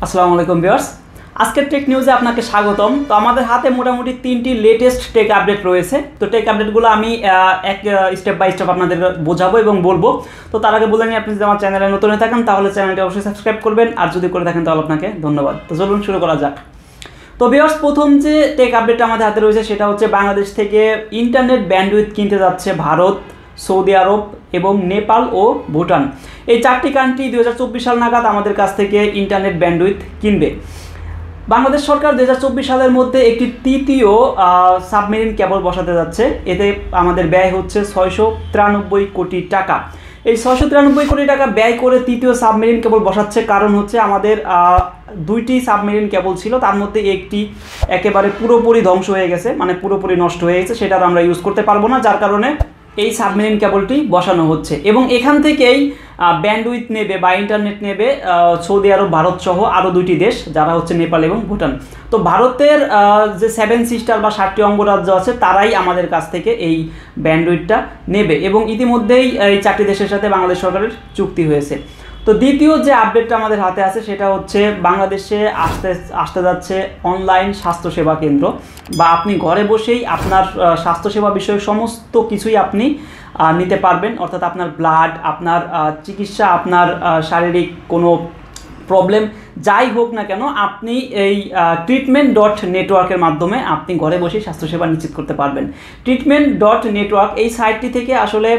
আসসালামু আলাইকুম ভিউয়ার্স, আজকের টেক নিউজে আপনাকে স্বাগতম। তো আমাদের হাতে মোটামুটি 3টি লেটেস্ট টেক আপডেট রয়েছে। তো টেক আপডেটগুলো আমি এক স্টেপ বাই স্টেপ আপনাদের বোঝাবো এবং বলবো। তো তার আগে বলে নিই, আপনি যদি আমার চ্যানেলে নতুন হয়ে থাকেন তাহলে চ্যানেলটি অবশ্যই সাবস্ক্রাইব করবেন, আর যদি করে থাকেন তাহলে আপনাকে ধন্যবাদ। তো চলুন শুরু করা যাক। তো ভিউয়ার্স, প্রথম যে টেক আপডেটটা আমাদের হাতে রয়েছে সেটা হচ্ছে বাংলাদেশ থেকে ইন্টারনেট ব্যান্ডউইথ কিনতে যাচ্ছে ভারত, সৌদি আরব এবং নেপাল ও ভুটান। এই 4টি কান্ট্রি 2024 সাল নাগাদ আমাদের কাছ থেকে ইন্টারনেট ব্যান্ডউইথ কিনবে। বাংলাদেশ সরকার 2024 সালের মধ্যে একটি তৃতীয় সাবমেরিন কেবল বসাতে যাচ্ছে। এতে আমাদের ব্যয় হচ্ছে 693 কোটি টাকা। এই 693 কোটি টাকা ব্যয় করে তৃতীয় সাবমেরিন কেবল বসাচ্ছে, কারণ হচ্ছে আমাদের 2টি সাবমেরিন কেবল ছিল, তার মধ্যে একটি একেবারে পুরোপুরি ধ্বংস হয়ে গেছে, মানে পুরোপুরি নষ্ট হয়ে গেছে, সেটা আমরা ইউজ করতে পারবো না, যার কারণে এই সাবমেরিন কেবলটি বসানো হচ্ছে। এবং এখান থেকেই ব্যান্ডউইথ নেবে বা ইন্টারনেট নেবে সৌদি আরব, ভারত সহ আরও 2টি দেশ, যারা হচ্ছে নেপাল এবং ভুটান। তো ভারতের যে 7 সিস্টার বা 7টি অঙ্গরাজ্য আছে, তারাই আমাদের কাছ থেকে এই ব্যান্ডউইথটা নেবে এবং ইতিমধ্যেই এই 4টি দেশের সাথে বাংলাদেশ সরকারের চুক্তি হয়েছে। তো দ্বিতীয় যে আপডেটটা আমাদের হাতে আছে সেটা হচ্ছে বাংলাদেশে আসতে যাচ্ছে অনলাইন স্বাস্থ্যসেবা কেন্দ্র, বা আপনি ঘরে বসেই আপনার স্বাস্থ্যসেবা বিষয়ক সমস্ত কিছুই আপনি নিতে পারবেন। অর্থাৎ আপনার ব্লাড, আপনার চিকিৎসা, আপনার শারীরিক কোনো প্রবলেম যাই হোক না কেন, আপনি এই treatment.network-এর মাধ্যমে আপনি ঘরে বসেই স্বাস্থ্যসেবা নিশ্চিত করতে পারবেন। treatment.network এই সাইটটি থেকে আসলে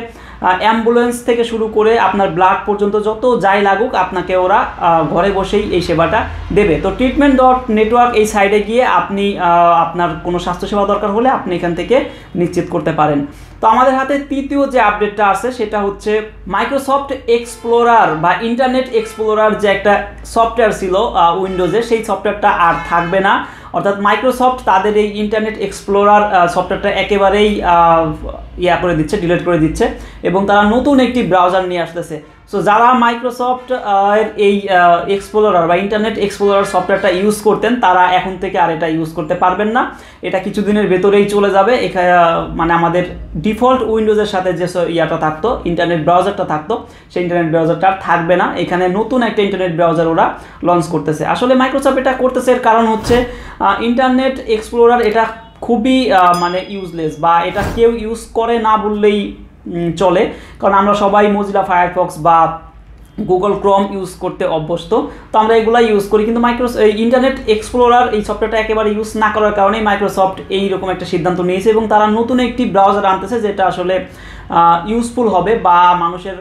অ্যাম্বুলেন্স থেকে শুরু করে আপনার ব্লাড পর্যন্ত যত যাই লাগুক, আপনাকে ওরা ঘরে বসেই এই সেবাটা দেবে। তো treatment.network এই সাইটে গিয়ে আপনি আপনার কোনো স্বাস্থ্যসেবা দরকার হলে আপনি এখান থেকে নিশ্চিত করতে পারেন। তো আমাদের হাতে তৃতীয় যে আপডেটটা আছে সেটা হচ্ছে মাইক্রোসফট এক্সপ্লোরার বা ইন্টারনেট এক্সপ্লোরার যে একটা সফটওয়্যার ছিল উইন্ডোজে, সেই সফটওয়্যারটা আর থাকবে না। অর্থাৎ মাইক্রোসফট তাদের এই ইন্টারনেট এক্সপ্লোরার সফটওয়্যারটা একেবারেই করে দিচ্ছে, ডিলিট করে দিচ্ছে, এবং তারা নতুন একটি ব্রাউজার নিয়ে আসতেছে। সো যারা মাইক্রোসফট এই এক্সপ্লোরার বা ইন্টারনেট এক্সপ্লোরার সফটওয়্যারটা ইউজ করতেন, তারা এখন থেকে আর এটা ইউজ করতে পারবেন না। এটা কিছুদিনের ভেতরেই চলে যাবে। মানে আমাদের ডিফল্ট উইন্ডোজের সাথে যে থাকতো, ইন্টারনেট ব্রাউজারটা থাকতো, সেই ইন্টারনেট ব্রাউজারটা আর থাকবে না। এখানে নতুন একটা ইন্টারনেট ব্রাউজার ওরা লঞ্চ করতেছে। আসলে মাইক্রোসফট এটা করতেছে এর কারণ হচ্ছে ইন্টারনেট এক্সপ্লোরার এটা খুবই মানে ইউজলেস, বা এটা কেউ ইউজ করে না বললেই চলে, কারণ আমরা সবাই মোজিলা ফায়ারফক্স বা গুগল ক্রোম ইউজ করতে অভ্যস্ত। তো আমরা এগুলাই ইউজ করি, কিন্তু ইন্টারনেট এক্সপ্লোরার এই সফটওয়্যারটা একেবারে ইউজ না করার কারণেই মাইক্রোসফট এইরকম একটা সিদ্ধান্ত নিয়েছে, এবং তারা নতুন একটি ব্রাউজার আনতেছে যেটা আসলে ইউজফুল হবে বা মানুষের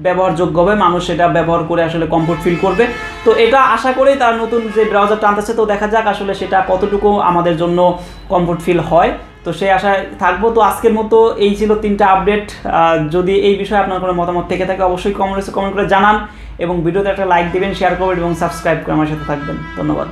ব্যবহারযোগ্য হবে, মানুষ সেটা ব্যবহার করে আসলে কমফোর্ট ফিল করবে। তো এটা আশা করেই তারা নতুন যে ব্রাউজারটা আনতেছে। তো দেখা যাক আসলে সেটা কতটুকু আমাদের জন্য কমফোর্ট ফিল হয়, তো সেই আশায় থাকবো। তো আজকের মতো এই ছিল 3টা আপডেট। যদি এই বিষয়ে আপনার কোনো মতামত থেকে থাকে অবশ্যই কমেন্ট করে জানান, এবং ভিডিওতে একটা লাইক দিবেন, শেয়ার করবেন এবং সাবস্ক্রাইব করে আমার সাথে থাকবেন। ধন্যবাদ।